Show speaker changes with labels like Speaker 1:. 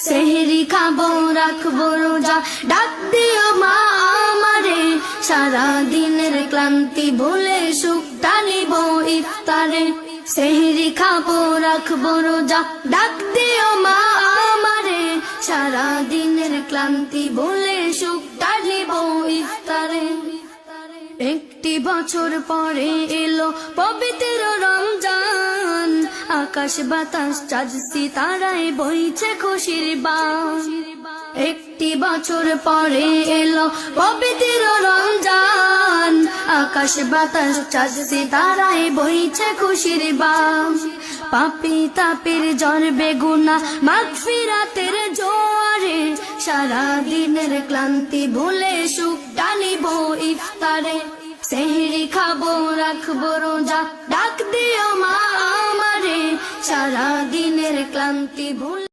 Speaker 1: সেহরি খাবো রাখবো রোজা, ডাক দিও মা আমারে, সারা দিনের ক্লান্তি ভুলে সুখটা নিব ইফতারে। সেহরি খাবো রাখবো রোজা, ডাক দিও মা আমারে, সারা দিনের ক্লান্তি ভুলে সুখটা নিব ইফতারে। একটি বছর পরে এলো পবিত্র রমজান, আকাশ বাতাস চাঁদ সিতারায় বইছে খুশির বান। একটি বছর পরে এলো পবিত্র রমজান, আকাশ বাতাস চাঁদ সিতারায় বইছে খুশির বান। পাপী তাপের জ্বর বেগুনা মাগফিরাতের জোয়ারে, সারা দিনের ক্লান্তি ভুলে সুখটা নিব ইফতারে। সেহরি খাবো রাখবো রোজা, ডাক দিও মা আমারে, সারা দিনের ক্লান্তি ভুলে